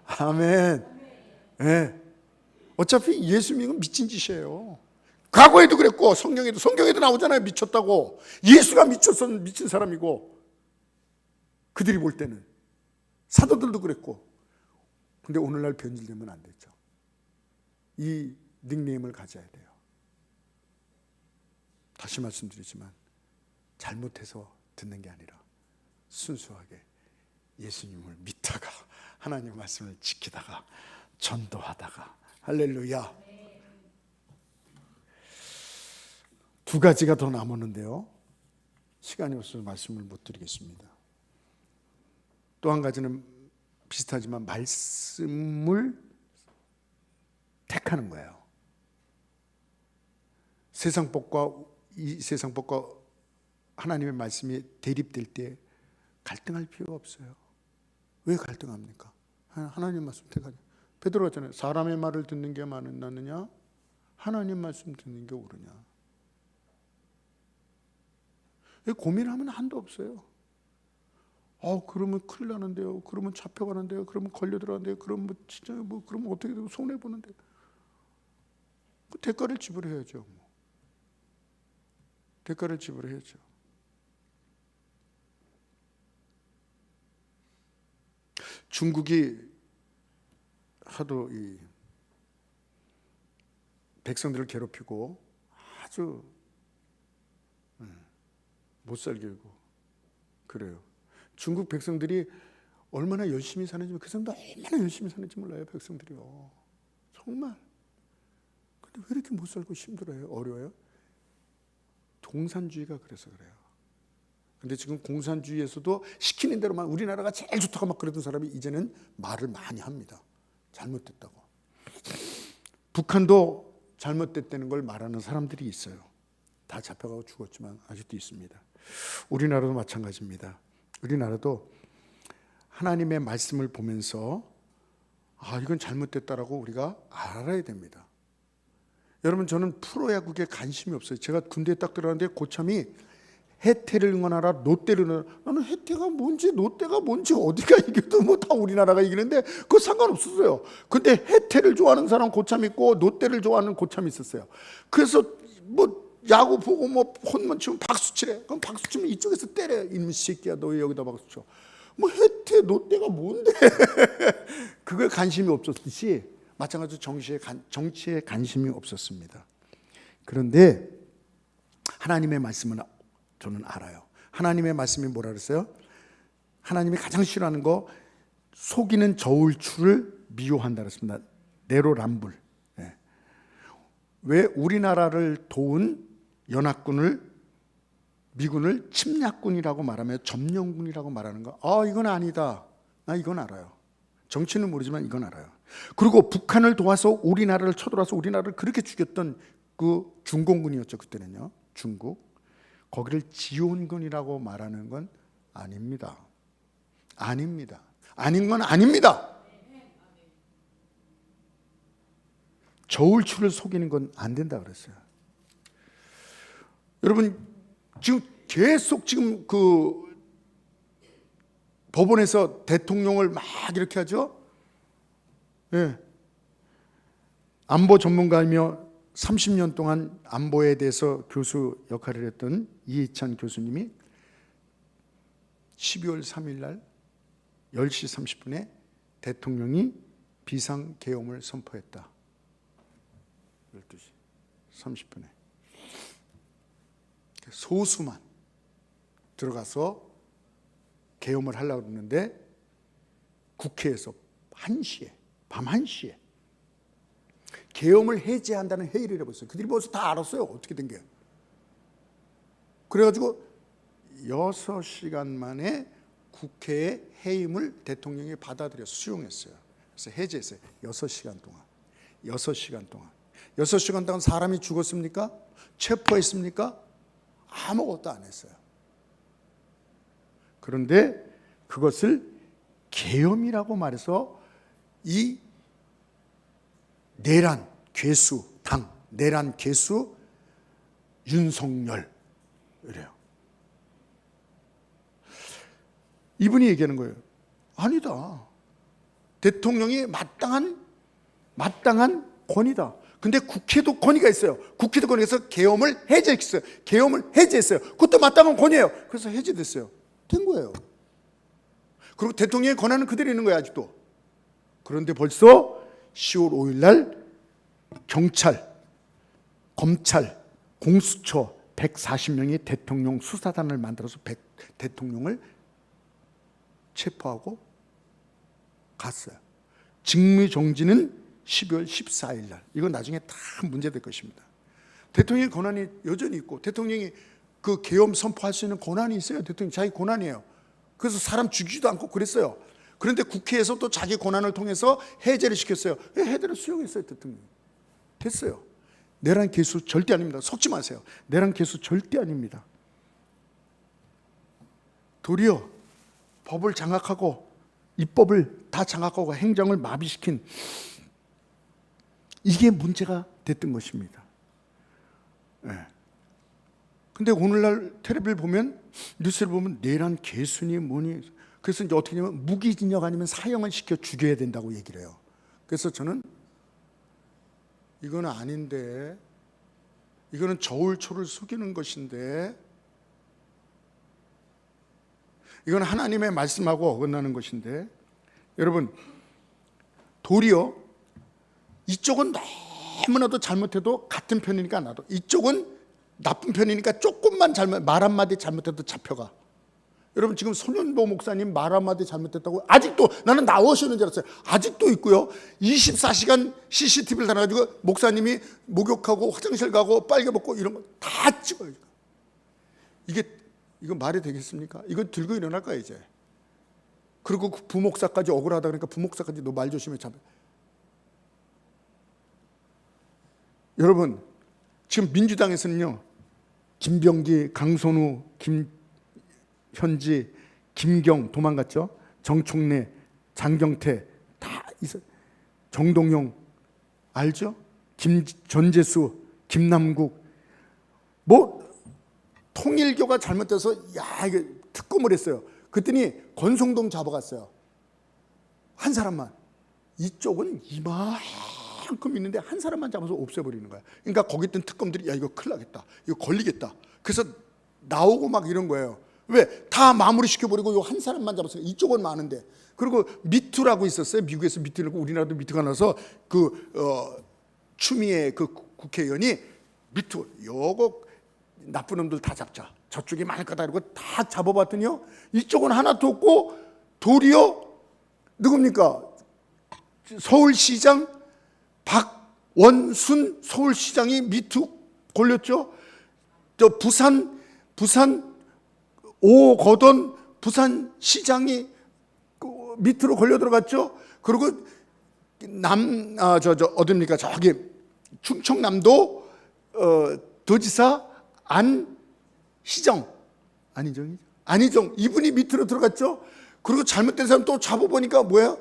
[SPEAKER 1] 아멘. 네. 어차피 예수 믿는 건 미친 짓이에요. 과거에도 그랬고 성경에도 나오잖아요. 미쳤다고. 예수가 미쳤어, 미친 사람이고, 그들이 볼 때는 사도들도 그랬고. 근데 오늘날 변질되면 안 되죠. 이 닉네임을 가져야 돼요. 다시 말씀드리지만 잘못해서 듣는 게 아니라 순수하게 예수님을 믿다가 하나님 말씀을 지키다가 전도하다가. 할렐루야. 두 가지가 더 남았는데요, 시간이 없어서 말씀을 못 드리겠습니다. 또 한 가지는 비슷하지만 말씀을 택하는 거예요. 세상 법과 이 세상 법과 하나님의 말씀이 대립될 때 갈등할 필요가 없어요. 왜 갈등합니까? 하나님 말씀 택하자. 베드로가 했잖아요. 사람의 말을 듣는 게 낫느냐, 하나님 말씀 듣는 게 옳으냐. 고민하면 한도 없어요. 그러면 큰일 나는데요. 그러면 잡혀가는데요. 그러면 걸려들어가는데요. 그러면 진짜 그러면 어떻게 되고 손해 보는데. 그 대가를 지불해야죠. 대가를 지불해야죠. 중국이 하도 이 백성들을 괴롭히고 아주 못 살게 하고 그래요. 중국 백성들이 얼마나 열심히 사는지, 그 사람도 얼마나 열심히 사는지 몰라요, 백성들이요. 정말. 근데 왜 이렇게 못 살고 힘들어요? 어려워요? 공산주의가 그래서 그래요. 근데 지금 공산주의에서도 시키는 대로만, 우리나라가 제일 좋다고 막 그러던 사람이 이제는 말을 많이 합니다. 잘못됐다고. 북한도 잘못됐다는 걸 말하는 사람들이 있어요. 다 잡혀가고 죽었지만 아직도 있습니다. 우리나라도 마찬가지입니다. 우리나라도 하나님의 말씀을 보면서 이건 잘못됐다라고 우리가 알아야 됩니다. 여러분, 저는 프로야구에 관심이 없어요. 제가 군대에 딱 들어갔는데 고참이 해태를 응원하라, 롯데를 응원하라. 나는 해태가 뭔지 롯데가 뭔지 어디가 이겨도 뭐 다 우리나라가 이기는데 그거 상관없었어요. 근데 해태를 좋아하는 사람 고참 있고 롯데를 좋아하는 고참이 있었어요. 그래서 뭐 야구 보고 뭐 홈런 치면 박수 치래. 그럼 박수 치면 이쪽에서 때려. 이놈 새끼야, 너 왜 여기다 박수 쳐? 뭐 해태 롯데가 뭔데? 그거에 관심이 없었듯이 마찬가지로 정치에 관심이 없었습니다. 그런데 하나님의 말씀은 저는 알아요. 하나님의 말씀이 뭐라 그랬어요? 하나님이 가장 싫어하는 거, 속이는 저울추를 미워한다 그랬습니다. 네로람불. 왜 우리나라를 도운 연합군을, 미군을 침략군이라고 말하며 점령군이라고 말하는 거? 이건 아니다. 나 이건 알아요. 정치는 모르지만 이건 알아요. 그리고 북한을 도와서 우리나라를 쳐들어와서 우리나라를 그렇게 죽였던 그 중공군이었죠. 그때는요. 중국. 거기를 지원군이라고 말하는 건 아닙니다. 아닙니다. 아닌 건 아닙니다. 저울추를 속이는 건 안 된다 그랬어요. 여러분, 지금 계속 지금 그 법원에서 대통령을 막 이렇게 하죠. 안보 전문가이며 30년 동안 안보에 대해서 교수 역할을 했던 이희찬 교수님이 12월 3일 날 10시 30분에 대통령이 비상계엄을 선포했다. 12시 30분에 소수만 들어가서 계엄을 하려고 그러는데 국회에서 1시에, 밤 1시에 계엄을 해제한다는 회의를 해봤어요. 그들이 벌써 다 알았어요. 어떻게 된 게. 그래가지고 6시간 만에 국회의 해임을 대통령이 받아들여서 수용했어요. 그래서 해제했어요. 6시간 동안. 6시간 동안. 6시간 동안 사람이 죽었습니까? 체포했습니까? 아무것도 안 했어요. 그런데 그것을 계엄이라고 말해서 이 내란, 괴수 당, 내란 괴수 윤석열 이래요. 이분이 얘기하는 거예요. 아니다. 대통령이 마땅한 권위다. 근데 국회도 권위가 있어요. 국회도 권위가 있어서 계엄을 해제했어요. 계엄을 해제했어요. 그것도 마땅한 권위예요. 그래서 해제됐어요. 된 거예요. 그리고 대통령의 권한은 그대로 있는 거예요, 아직도. 그런데 벌써 10월 5일 날 경찰, 검찰, 공수처 140명이 대통령 수사단을 만들어서 대통령을 체포하고 갔어요. 직무정지는 12월 14일 날. 이건 나중에 다 문제될 것입니다. 대통령의 권한이 여전히 있고 대통령이 그 계엄 선포할 수 있는 권한이 있어요. 대통령이 자기 권한이에요. 그래서 사람 죽이지도 않고 그랬어요. 그런데 국회에서 또 자기 권한을 통해서 해제를 시켰어요. 해제를 수용했어요. 대통령이. 됐어요. 내란 개수 절대 아닙니다. 속지 마세요. 내란 개수 절대 아닙니다. 도리어 법을 장악하고 입법을 다 장악하고 행정을 마비시킨 이게 문제가 됐던 것입니다. 근데 오늘날 텔레비를 보면 뉴스를 보면 내란 개수니 뭐니 그래서 이제 어떻게 하냐면 무기징역 아니면 사형을 시켜 죽여야 된다고 얘기를 해요. 그래서 저는 이거는 아닌데 이거는 저울초를 속이는 것인데 이건 하나님의 말씀하고 어긋나는 것인데 여러분 도리어 이쪽은 너무나도 잘못해도 같은 편이니까 나도 이쪽은 나쁜 편이니까 조금만 말 한마디 잘못해도 잡혀가. 여러분 지금 손현보 목사님 말 한마디 잘못했다고 아직도 나는 나오시는 줄 알았어요. 아직도 있고요. 24시간 CCTV를 달아가지고 목사님이 목욕하고 화장실 가고 빨개 벗고 이런 거 다 찍어요. 이거 말이 되겠습니까? 이거 들고 일어날 거야 이제. 그리고 그 부목사까지 억울하다 그러니까 부목사까지 너 말 조심해 잡아. 여러분 지금 민주당에서는요. 김병기, 강선우, 김현지, 김경 도망갔죠. 정총래, 장경태 다 있어. 정동영 알죠? 전재수, 김남국 뭐 통일교가 잘못돼서 이게 특검을 했어요. 그랬더니 권성동 잡아갔어요. 한 사람만. 이쪽은 이만큼 있는데 한 사람만 잡아서 없애버리는 거야. 그러니까 거기 있던 특검들이 이거 큰일 나겠다. 이거 걸리겠다. 그래서 나오고 막 이런 거예요. 왜? 다 마무리 시켜버리고 요 한 사람만 잡았어요. 이쪽은 많은데. 그리고 미투라고 있었어요. 미국에서 미투라고 우리나라도 미투가 나서 추미애 그 국회의원이 미투 요거 나쁜 놈들 다 잡자. 저쪽이 많을 거다 이러고 다 잡아봤더니요. 이쪽은 하나도 없고 도리어 누굽니까? 서울시장 박원순 서울시장이 미투 걸렸죠. 저 부산 오거돈 부산시장이 밑으로 걸려 들어갔죠. 그리고 어딥니까? 저기 충청남도 도지사 안희정 이분이 밑으로 들어갔죠. 그리고 잘못된 사람 또 잡아보니까 뭐야?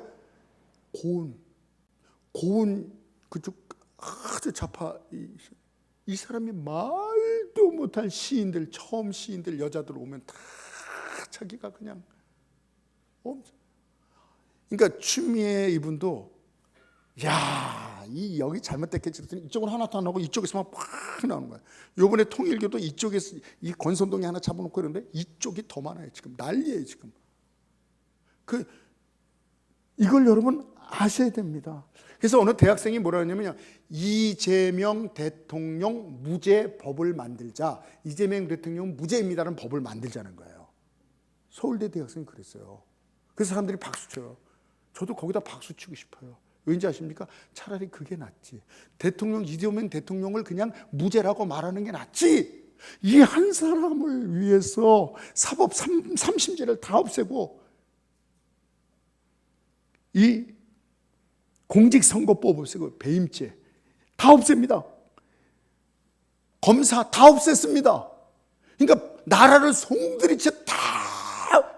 [SPEAKER 1] 고은 그쪽 아주 좌파 이 사람이 말도 못할 시인들 처음 시인들 여자들 오면 다 자기가 그냥 그러니까 추미애 이분도 여기 잘못됐겠지 그랬더니 이쪽은 하나도 안 나오고 이쪽에서만 팍 나오는 거야. 요번에 통일교도 이쪽에서 이 권선동이 하나 잡아놓고 이러는데 이쪽이 더 많아요. 지금 난리예요 지금. 이걸 여러분 아셔야 됩니다. 그래서 어느 대학생이 뭐라 하냐면요. 이재명 대통령 무죄 법을 만들자. 이재명 대통령 무죄입니다라는 법을 만들자는 거예요. 서울대 대학생이 그랬어요. 그래서 사람들이 박수 쳐요. 저도 거기다 박수 치고 싶어요. 왠지 아십니까? 차라리 그게 낫지. 이재명 대통령을 그냥 무죄라고 말하는 게 낫지. 이 한 사람을 위해서 사법 3심제를 다 없애고 이 공직선거법 없애고 배임죄 다 없앱니다. 검사 다 없앴습니다. 그러니까 나라를 송두리째 다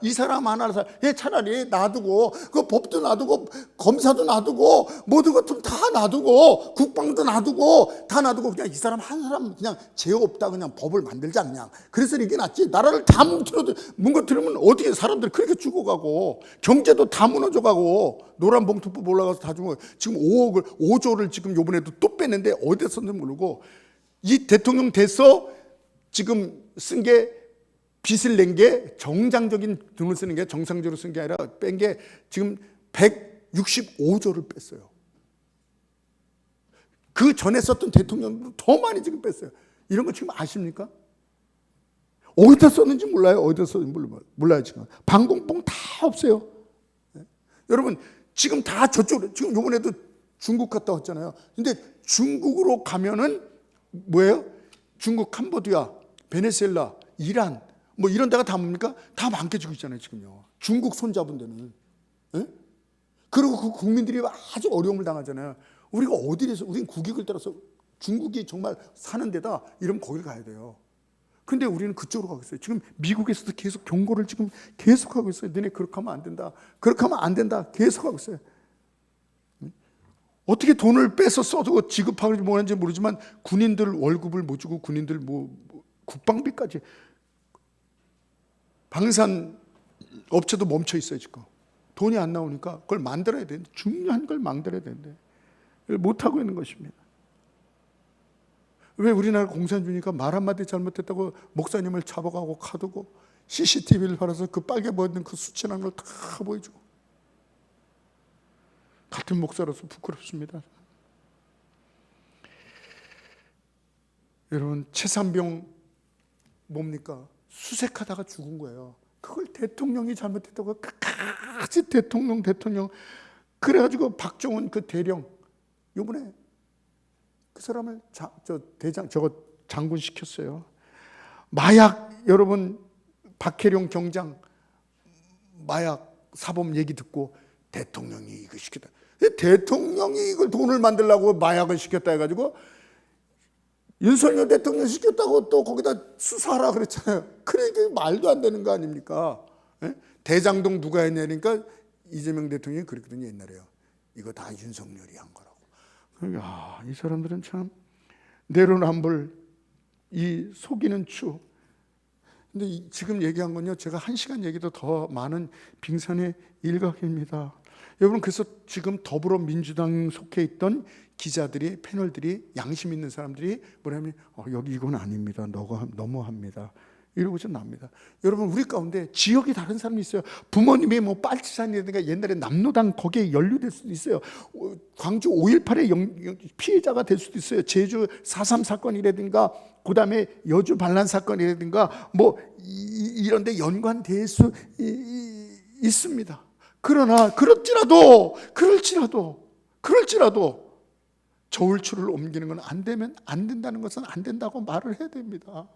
[SPEAKER 1] 이 사람 하나 차라리 놔두고 그 법도 놔두고 검사도 놔두고 모든 것 좀 다 놔두고 국방도 놔두고 다 놔두고 그냥 이 사람 한 사람 그냥 죄 없다 그냥 법을 만들자 그냥. 그래서 이게 낫지. 나라를 다 뭉거뜨리면 어떻게 사람들 그렇게 죽어가고 경제도 다 무너져가고 노란봉투법 올라가서 다 죽어. 지금 5조를 지금 요번에도 또 뺐는데 어디서 썼는지 모르고 이 대통령 돼서 지금 쓴 게 빚을 낸 게 정상적인 돈을 쓰는 게 정상적으로 쓴 게 아니라 뺀 게 지금 165조를 뺐어요. 그 전에 썼던 대통령도 더 많이 지금 뺐어요. 이런 거 지금 아십니까? 어디다 썼는지 몰라요. 어디다 썼는지 몰라요. 지금 방공봉 다 없어요. 네? 여러분 지금 다 저쪽으로 지금 요번에도 중국 갔다 왔잖아요. 근데 중국으로 가면은 뭐예요? 중국 캄보디아, 베네수엘라, 이란 뭐 이런 데가 다 뭡니까? 다 망개지고 있잖아요. 지금요. 중국 손잡은 데는. 네? 그리고 그 국민들이 아주 어려움을 당하잖아요. 우리가 어디에서 우린 국익을 따라서 중국이 정말 사는 데다 이러면 거기를 가야 돼요. 근데 우리는 그쪽으로 가고 있어요. 지금 미국에서도 계속 경고를 지금 계속 하고 있어요. 너네 그렇게 하면 안 된다. 그렇게 하면 안 된다. 계속 하고 있어요. 어떻게 돈을 빼서 써도 지급하는지 뭐하는지 모르지만 군인들 월급을 못 주고 군인들 국방비까지 방산 업체도 멈춰 있어요. 지금 돈이 안 나오니까 그걸 만들어야 되는데 중요한 걸 만들어야 되는데 못 하고 있는 것입니다. 왜 우리나라 공산주의니까 말 한마디 잘못했다고 목사님을 잡아가고 가두고 CCTV를 팔아서 그 빨개 보이는 그 수치난 걸 다 보여주고 같은 목사로서 부끄럽습니다. 여러분 최상병 뭡니까? 수색하다가 죽은 거예요. 그걸 대통령이 잘못했다고 끝까지 대통령 그래가지고 박정훈 그 대령 요번에 그 사람을 장군 시켰어요. 마약 여러분 박혜룡 경장 마약 사범 얘기 듣고 대통령이 이거 시켰다. 대통령이 이걸 돈을 만들려고 마약을 시켰다 해가지고 윤석열 대통령 시켰다고 또 거기다 수사하라 그랬잖아요. 그러니까 말도 안 되는 거 아닙니까? 예? 대장동 누가 했냐니까 이재명 대통령이 그랬거든요. 옛날에요. 이거 다 윤석열이 한 거라고. 그러니까 이 사람들은 참 내로남불 이 속이는 추. 근데 지금 얘기한 건요. 제가 1시간 얘기도 더 많은 빙산의 일각입니다. 여러분 그래서 지금 더불어민주당 속해 있던 기자들이 패널들이 양심 있는 사람들이 뭐냐면 여기 이건 아닙니다. 너무합니다. 이러고서 납니다. 여러분 우리 가운데 지역이 다른 사람이 있어요. 부모님이 뭐 빨치산이라든가 옛날에 남로당 거기에 연루될 수도 있어요. 광주 5.18의 피해자가 될 수도 있어요. 제주 4.3 사건이라든가 그다음에 여주 반란 사건이라든가 뭐 이런 데 연관될 수 있습니다. 그러나 그럴지라도 저울추를 옮기는 건 안 되면 안 된다는 것은 안 된다고 말을 해야 됩니다.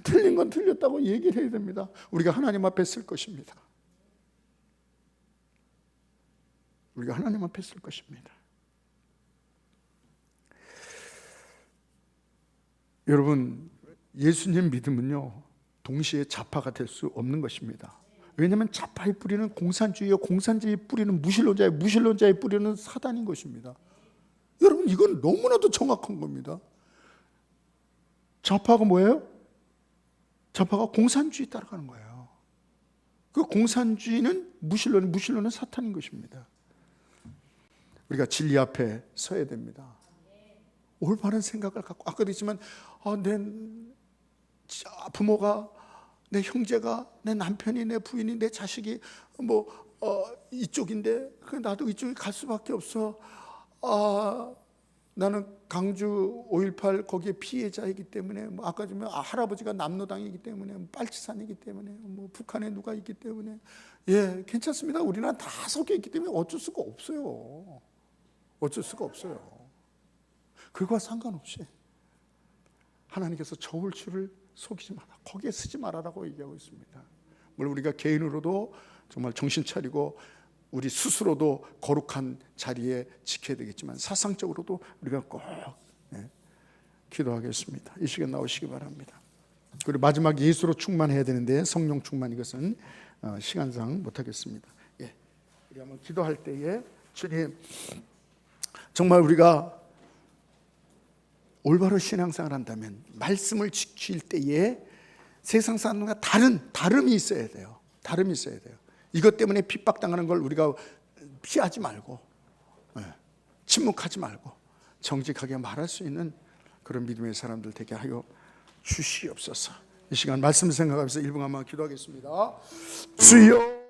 [SPEAKER 1] 틀린 건 틀렸다고 얘기를 해야 됩니다. 우리가 하나님 앞에 쓸 것입니다. 우리가 하나님 앞에 쓸 것입니다. 여러분 예수님 믿음은요 동시에 좌파가 될 수 없는 것입니다. 왜냐하면 좌파의 뿌리는 공산주의요 공산주의의 뿌리는 무신론자예요 무신론자의 뿌리는 사단인 것입니다. 여러분 이건 너무나도 정확한 겁니다. 좌파가 뭐예요? 좌파가 공산주의 따라가는 거예요. 그 공산주의는 무신론은 사탄인 것입니다. 우리가 진리 앞에 서야 됩니다. 올바른 생각을 갖고 아까도 했지만 내 부모가 내 형제가 내 남편이 내 부인이 내 자식이 이쪽인데 나도 이쪽에 갈 수밖에 없어. 나는 강주 5.18 거기에 피해자이기 때문에 아까 좀 할아버지가 남로당이기 때문에 빨치산이기 때문에 북한에 누가 있기 때문에 괜찮습니다. 우리는 다 섞여 있기 때문에 어쩔 수가 없어요. 그거와 상관없이 하나님께서 저울추를 속이지 마라. 거기에 쓰지 말아라고 얘기하고 있습니다. 물론 우리가 개인으로도 정말 정신 차리고 우리 스스로도 거룩한 자리에 지켜야 되겠지만 사상적으로도 우리가 꼭 기도하겠습니다. 이 시간 나오시기 바랍니다. 그리고 마지막 예수로 충만해야 되는데 성령 충만 이것은 시간상 못하겠습니다. 예, 우리 한번 기도할 때에 주님, 정말 우리가 올바로 신앙생활 한다면 말씀을 지킬 때에 세상 사람과 다름이 있어야 돼요. 다름이 있어야 돼요. 이것 때문에 핍박당하는 걸 우리가 피하지 말고, 침묵하지 말고 정직하게 말할 수 있는 그런 믿음의 사람들 되게 하여 주시옵소서. 이 시간 말씀 생각하면서 1분간만 기도하겠습니다. 주여